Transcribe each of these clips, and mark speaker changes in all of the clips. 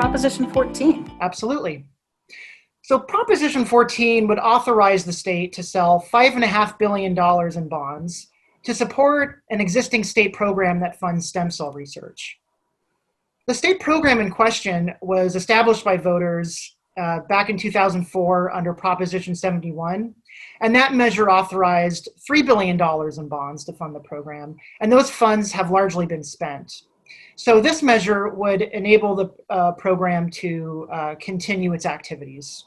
Speaker 1: Proposition 14.
Speaker 2: Absolutely. So Proposition 14 would authorize the state to sell $5.5 billion in bonds to support an existing state program that funds stem cell research. The state program in question was established by voters back in 2004 under Proposition 71, and that measure authorized $3 billion in bonds to fund the program, and those funds have largely been spent. So this measure would enable the program to continue its activities.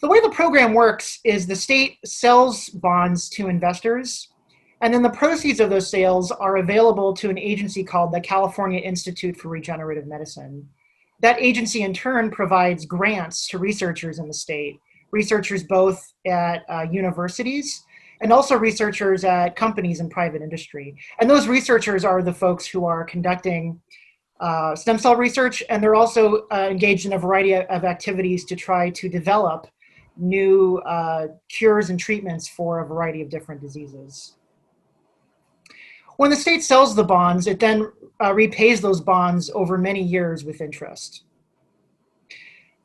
Speaker 2: The way the program works is the state sells bonds to investors, and then the proceeds of those sales are available to an agency called the California Institute for Regenerative Medicine. That agency in turn provides grants to researchers in the state, researchers both at universities and also researchers at companies and private industry. And those researchers are the folks who are conducting stem cell research, and they're also engaged in a variety of activities to try to develop new cures and treatments for a variety of different diseases. When the state sells the bonds, it then repays those bonds over many years with interest.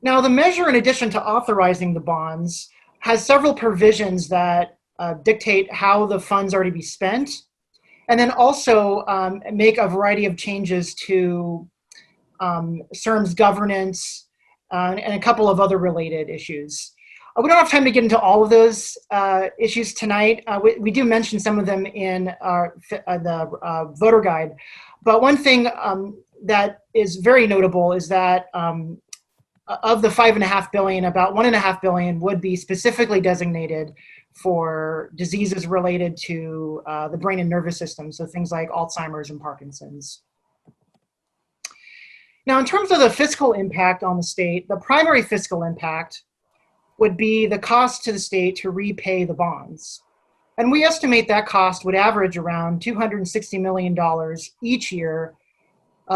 Speaker 2: Now, the measure, in addition to authorizing the bonds, has several provisions that dictate how the funds are to be spent, and then also make a variety of changes to CIRM's governance and a couple of other related issues. We don't have time to get into all of those issues tonight. We do mention some of them in the voter guide, but one thing that is very notable is that of the $5.5 billion, about $1.5 billion would be specifically designated for diseases related to the brain and nervous system, so things like Alzheimer's and Parkinson's. Now, in terms of the fiscal impact on the state, the primary fiscal impact would be the cost to the state to repay the bonds. And we estimate that cost would average around $260 million each year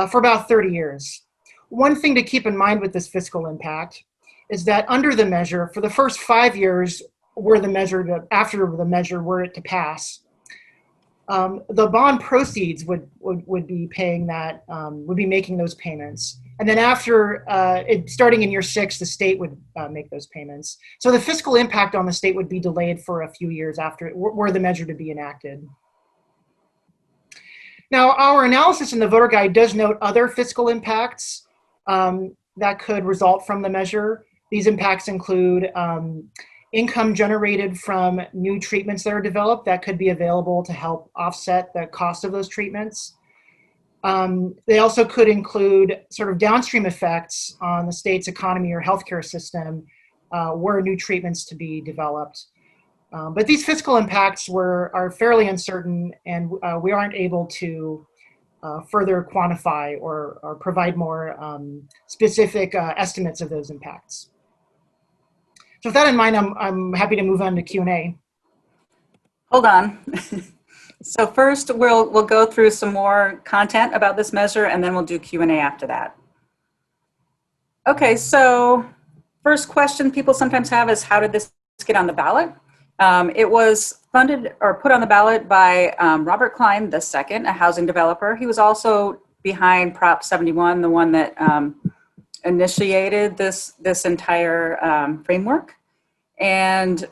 Speaker 2: for about 30 years. One thing to keep in mind with this fiscal impact is that under the measure, for the first 5 years after the measure were it to pass, the bond proceeds would be paying that, would be making those payments. And then after, starting in year 6, the state would make those payments. So the fiscal impact on the state would be delayed for a few years after, were the measure to be enacted. Now, our analysis in the voter guide does note other fiscal impacts that could result from the measure. These impacts include income generated from new treatments that are developed that could be available to help offset the cost of those treatments. They also could include sort of downstream effects on the state's economy or healthcare system were new treatments to be developed. But these fiscal impacts are fairly uncertain, and we aren't able to further quantify or provide more specific estimates of those impacts. So with that in mind, I'm happy to move on to Q&A.
Speaker 1: Hold on. So first, we'll go through some more content about this measure, and then we'll do Q&A after that. Okay, so first question people sometimes have is, how did this get on the ballot? It was funded or put on the ballot by Robert Klein II, a housing developer. He was also behind Prop 71, the one that initiated this entire framework. And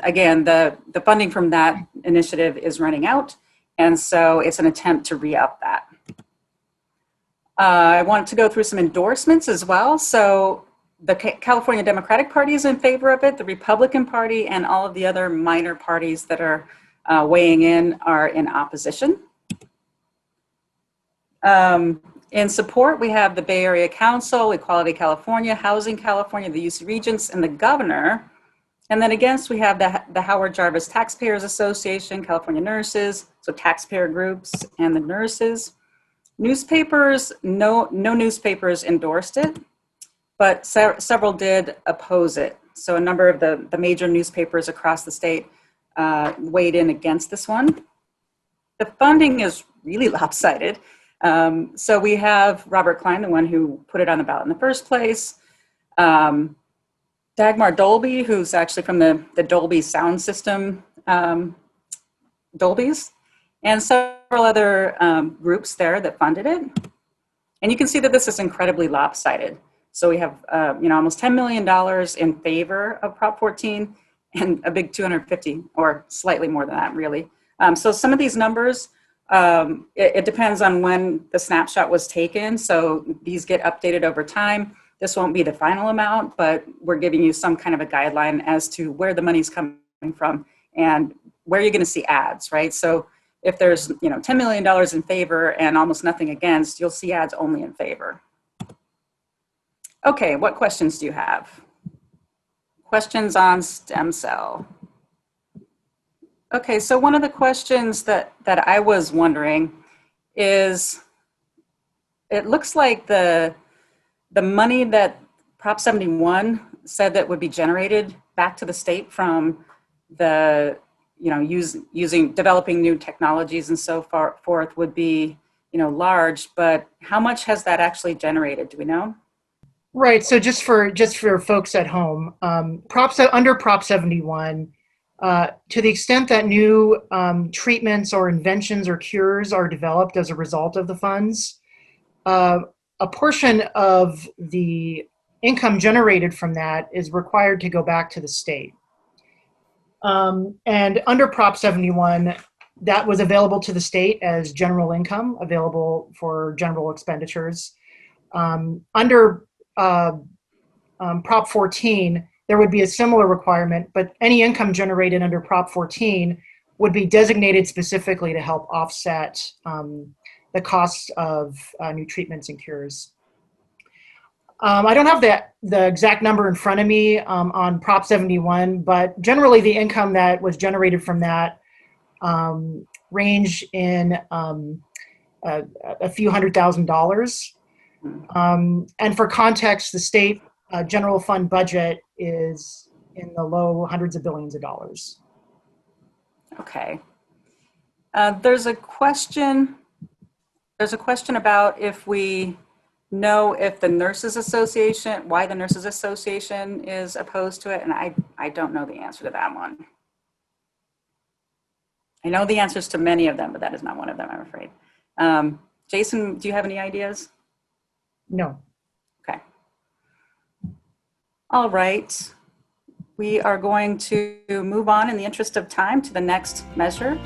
Speaker 1: again, the funding from that initiative is running out, and so it's an attempt to re-up that. I want to go through some endorsements as well. So the California Democratic Party is in favor of it. The Republican Party and all of the other minor parties that are weighing in are in opposition. In support, we have the Bay Area Council, Equality California, Housing California, the UC Regents, and the governor. And then against, we have the Howard Jarvis Taxpayers Association, California Nurses, so taxpayer groups, and the nurses. Newspapers, no newspapers endorsed it, but several did oppose it. So a number of the major newspapers across the state weighed in against this one. The funding is really lopsided. So we have Robert Klein, the one who put it on the ballot in the first place. Dagmar Dolby, who's actually from the Dolby sound system, Dolby's, and several other groups there that funded it. And you can see that this is incredibly lopsided. So we have, almost $10 million in favor of Prop 14 and a big 250 or slightly more than that, really. So some of these numbers, it depends on when the snapshot was taken. So these get updated over time. This won't be the final amount, but we're giving you some kind of a guideline as to where the money's coming from and where you're going to see ads, right? So if there's, $10 million in favor and almost nothing against, you'll see ads only in favor. Okay, what questions do you have? Questions on stem cell? Okay, so one of the questions that I was wondering is, it looks like the money that Prop 71 said that would be generated back to the state from the, developing new technologies and so forth would be, large, but how much has that actually generated? Do we know?
Speaker 2: Right. So just for folks at home, under Prop 71, to the extent that new treatments or inventions or cures are developed as a result of the funds, a portion of the income generated from that is required to go back to the state. And under Prop 71, that was available to the state as general income, available for general expenditures. Under Prop 14, there would be a similar requirement, but any income generated under Prop 14 would be designated specifically to help offset the costs of new treatments and cures. I don't have the exact number in front of me on Prop 71, but generally the income that was generated from that range in a few $100,000. And for context, the state general fund budget is in the low hundreds of billions of dollars.
Speaker 1: Okay. There's a question about if we know if the Nurses Association, why the Nurses Association is opposed to it, and I don't know the answer to that one. I know the answers to many of them, but that is not one of them, I'm afraid. Jason, do you have any ideas?
Speaker 2: No.
Speaker 1: Okay. All right. We are going to move on in the interest of time to the next measure.